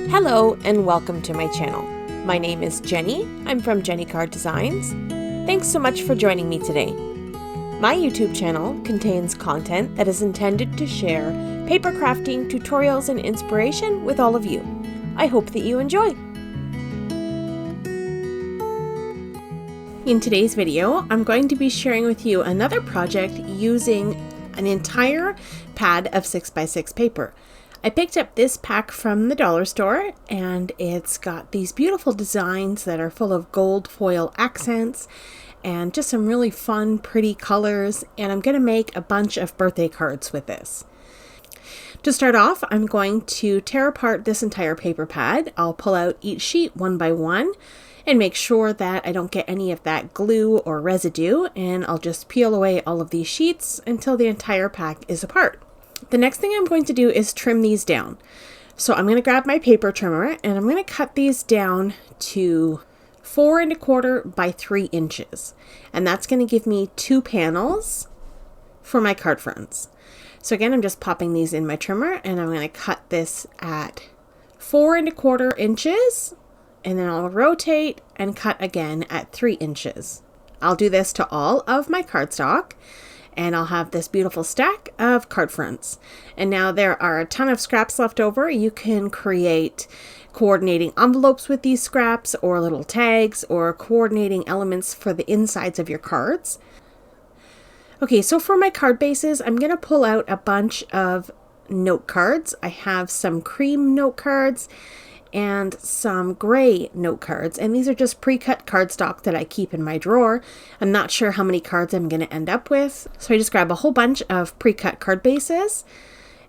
Hello and welcome to my channel. My name is Jenny. I'm from JennyCardDesigns. Thanks so much for joining me today. My YouTube channel contains content that is intended to share paper crafting tutorials and inspiration with all of you. I hope that you enjoy. In today's video, I'm going to be sharing with you another project using an entire pad of 6x6 paper. I picked up this pack from the dollar store, and it's got these beautiful designs that are full of gold foil accents and just some really fun, pretty colors, and I'm going to make a bunch of birthday cards with this. To start off, I'm going to tear apart this entire paper pad. I'll pull out each sheet one by one and make sure that I don't get any of that glue or residue, and I'll just peel away all of these sheets until the entire pack is apart. The next thing I'm going to do is trim these down. So I'm going to grab my paper trimmer and I'm going to cut these down to 4 1/4 by 3 inches. And that's going to give me 2 panels for my card fronts. So again, I'm just popping these in my trimmer and I'm going to cut this at 4 1/4 inches, and then I'll rotate and cut again at 3 inches. I'll do this to all of my cardstock, and I'll have this beautiful stack of card fronts. And now there are a ton of scraps left over. You can create coordinating envelopes with these scraps, or little tags, or coordinating elements for the insides of your cards. Okay, so for my card bases, I'm gonna pull out a bunch of note cards. I have some cream note cards and some gray note cards, and these are just pre-cut cardstock that I keep in my drawer. I'm not sure how many cards I'm going to end up with, so I just grab a whole bunch of pre-cut card bases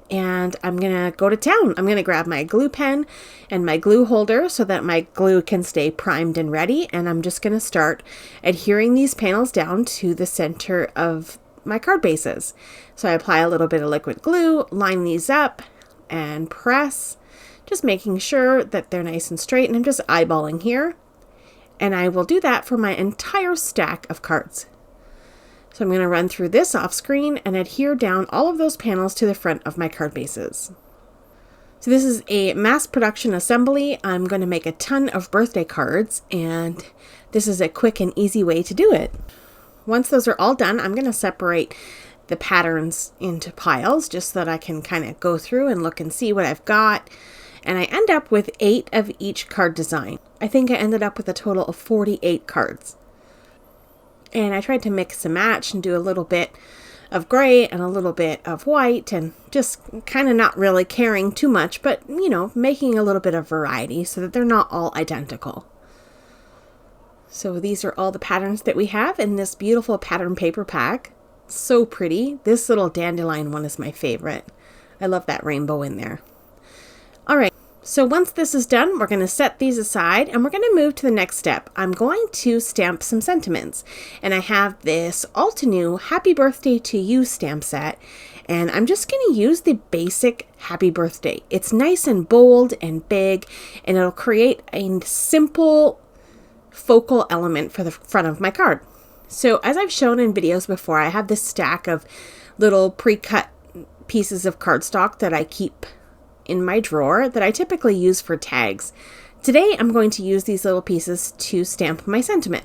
and I'm going to go to town. I'm going to grab my glue pen and my glue holder so that my glue can stay primed and ready, and I'm just going to start adhering these panels down to the center of my card bases. So I apply a little bit of liquid glue, line these up, and press, just making sure that they're nice and straight, and I'm just eyeballing here. And I will do that for my entire stack of cards. So I'm going to run through this off screen and adhere down all of those panels to the front of my card bases. So this is a mass production assembly. I'm going to make a ton of birthday cards, and this is a quick and easy way to do it. Once those are all done, I'm going to separate the patterns into piles just so that I can kind of go through and look and see what I've got. And I end up with 8 of each card design. I think I ended up with a total of 48 cards. And I tried to mix and match and do a little bit of gray and a little bit of white, and just kind of not really caring too much, but you know, making a little bit of variety so that they're not all identical. So these are all the patterns that we have in this beautiful pattern paper pack. So pretty. This little dandelion one is my favorite. I love that rainbow in there. All right, so once this is done, we're going to set these aside and we're going to move to the next step. I'm going to stamp some sentiments, and I have this all-to-new Happy Birthday to You stamp set, and I'm just going to use the basic Happy Birthday. It's nice and bold and big, and it'll create a simple focal element for the front of my card. So as I've shown in videos before, I have this stack of little pre-cut pieces of cardstock that I keep in my drawer that I typically use for tags. Today I'm going to use these little pieces to stamp my sentiment.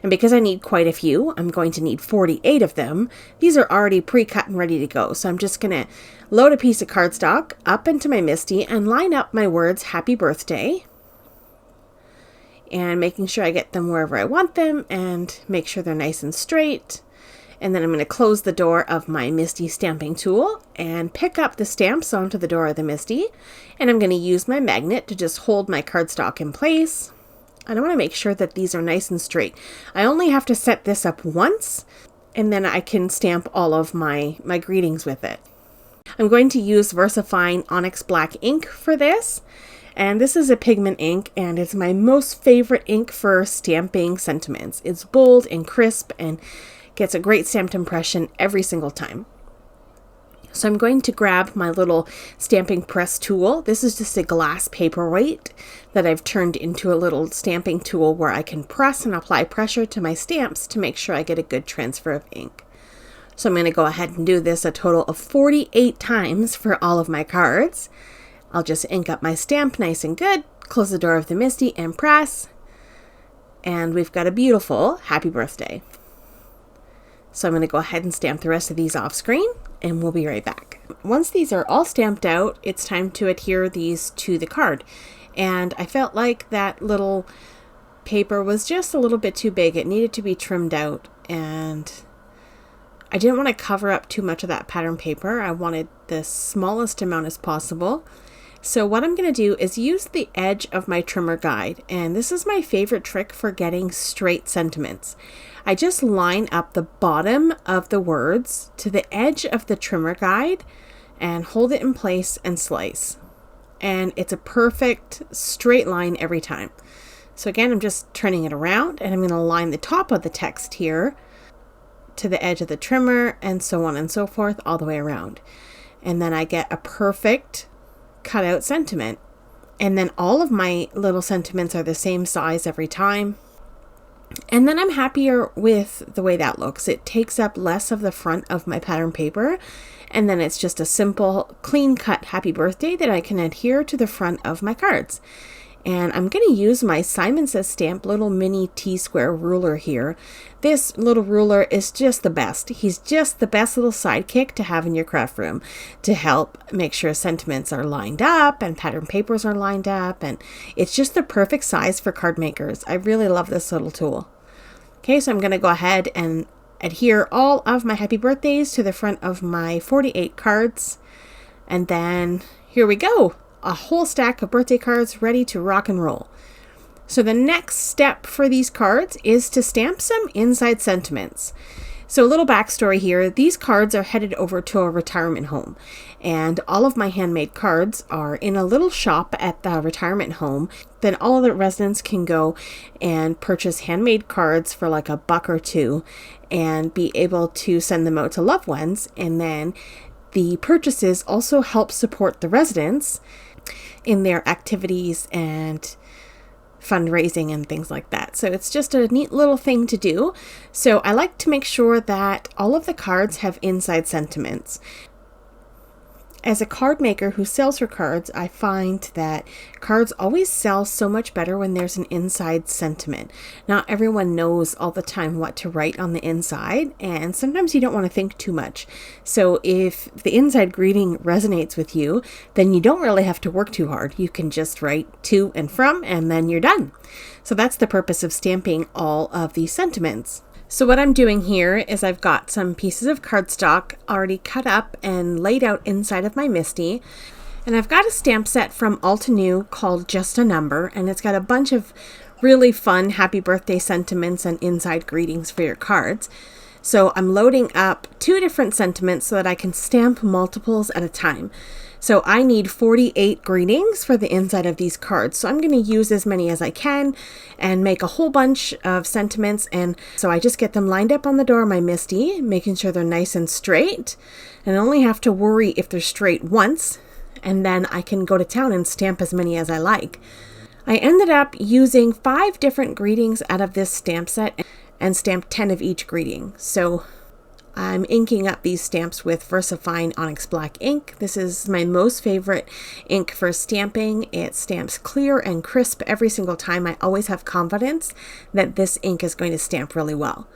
And because I need quite a few, I'm going to need 48 of them. These are already pre-cut and ready to go. So I'm just going to load a piece of cardstock up into my MISTI and line up my words Happy Birthday, and making sure I get them wherever I want them and make sure they're nice and straight. And then I'm going to close the door of my MISTI stamping tool and pick up the stamps onto the door of the MISTI. And I'm going to use my magnet to just hold my cardstock in place. And I want to make sure that these are nice and straight. I only have to set this up once, and then I can stamp all of my greetings with it. I'm going to use VersaFine Onyx Black ink for this. And this is a pigment ink, and it's my most favorite ink for stamping sentiments. It's bold and crisp and gets a great stamped impression every single time. So I'm going to grab my little stamping press tool. This is just a glass paperweight that I've turned into a little stamping tool where I can press and apply pressure to my stamps to make sure I get a good transfer of ink. So I'm going to go ahead and do this a total of 48 times for all of my cards. I'll just ink up my stamp nice and good, close the door of the MISTI and press. And we've got a beautiful happy birthday. So I'm going to go ahead and stamp the rest of these off screen and we'll be right back. Once these are all stamped out, it's time to adhere these to the card. And I felt like that little paper was just a little bit too big. It needed to be trimmed out, and I didn't want to cover up too much of that pattern paper. I wanted the smallest amount as possible. So what I'm going to do is use the edge of my trimmer guide, and this is my favorite trick for getting straight sentiments. I just line up the bottom of the words to the edge of the trimmer guide and hold it in place and slice. And it's a perfect straight line every time. So again, I'm just turning it around, and I'm going to line the top of the text here to the edge of the trimmer, and so on and so forth all the way around. And then I get a perfect cutout sentiment. And then all of my little sentiments are the same size every time. And then I'm happier with the way that looks. It takes up less of the front of my pattern paper, and then it's just a simple, clean cut happy birthday that I can adhere to the front of my cards. And I'm going to use my Simon Says Stamp little mini T-square ruler here. This little ruler is just the best. He's just the best little sidekick to have in your craft room to help make sure sentiments are lined up and pattern papers are lined up. And it's just the perfect size for card makers. I really love this little tool. Okay, so I'm going to go ahead and adhere all of my happy birthdays to the front of my 48 cards. And then here we go. A whole stack of birthday cards ready to rock and roll. So the next step for these cards is to stamp some inside sentiments. So a little backstory here. These cards are headed over to a retirement home, and all of my handmade cards are in a little shop at the retirement home. Then all of the residents can go and purchase handmade cards for like $1 or $2 and be able to send them out to loved ones. And then the purchases also help support the residents in their activities and fundraising and things like that. So it's just a neat little thing to do. So I like to make sure that all of the cards have inside sentiments. As a card maker who sells her cards, I find that cards always sell so much better when there's an inside sentiment. Not everyone knows all the time what to write on the inside, and sometimes you don't want to think too much. So if the inside greeting resonates with you, then you don't really have to work too hard. You can just write to and from, and then you're done. So that's the purpose of stamping all of these sentiments. So what I'm doing here is I've got some pieces of cardstock already cut up and laid out inside of my MISTI. And I've got a stamp set from Altenew called Just a Number, and it's got a bunch of really fun happy birthday sentiments and inside greetings for your cards. So I'm loading up 2 different sentiments so that I can stamp multiples at a time. So I need 48 greetings for the inside of these cards. So I'm going to use as many as I can and make a whole bunch of sentiments. And so I just get them lined up on the door of my MISTI, making sure they're nice and straight. And I only have to worry if they're straight once. And then I can go to town and stamp as many as I like. I ended up using 5 different greetings out of this stamp set and stamped 10 of each greeting. So I'm inking up these stamps with VersaFine Onyx Black ink. This is my most favorite ink for stamping. It stamps clear and crisp every single time. I always have confidence that this ink is going to stamp really well.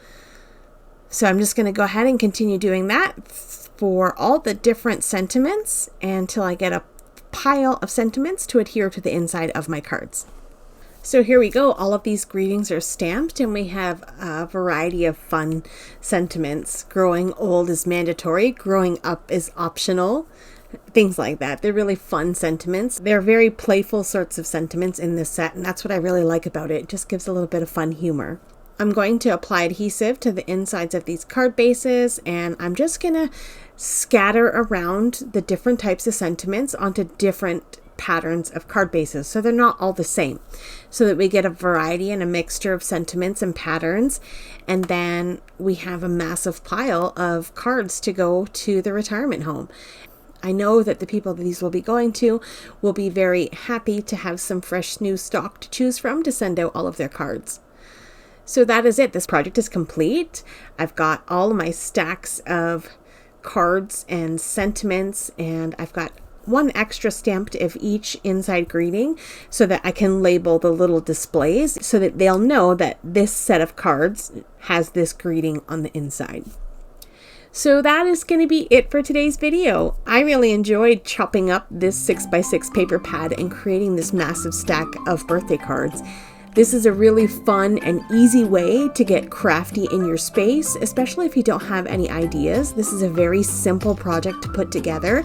So I'm just going to go ahead and continue doing that for all the different sentiments until I get a pile of sentiments to adhere to the inside of my cards. So here we go. All of these greetings are stamped, and we have a variety of fun sentiments. Growing old is mandatory. Growing up is optional. Things like that. They're really fun sentiments. They're very playful sorts of sentiments in this set, and that's what I really like about it. It just gives a little bit of fun humor. I'm going to apply adhesive to the insides of these card bases, and I'm just going to scatter around the different types of sentiments onto different patterns of card bases, so they're not all the same, so that we get a variety and a mixture of sentiments and patterns. And then we have a massive pile of cards to go to the retirement home. I know that the people that these will be going to will be very happy to have some fresh new stock to choose from to send out all of their cards. So that is it. This project is complete. I've got all of my stacks of cards and sentiments, and I've got one extra stamped of each inside greeting so that I can label the little displays so that they'll know that this set of cards has this greeting on the inside. So that is going to be it for today's video. I really enjoyed chopping up this 6x6 paper pad and creating this massive stack of birthday cards. This is a really fun and easy way to get crafty in your space, especially if you don't have any ideas. This is a very simple project to put together,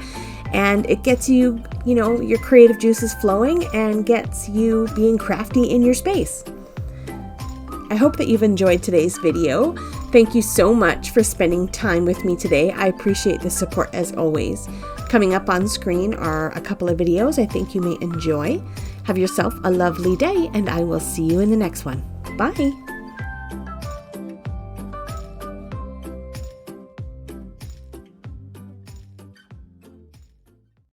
and it gets you, your creative juices flowing and gets you being crafty in your space. I hope that you've enjoyed today's video. Thank you so much for spending time with me today. I appreciate the support as always. Coming up on screen are a couple of videos I think you may enjoy. Have yourself a lovely day, and I will see you in the next one. Bye.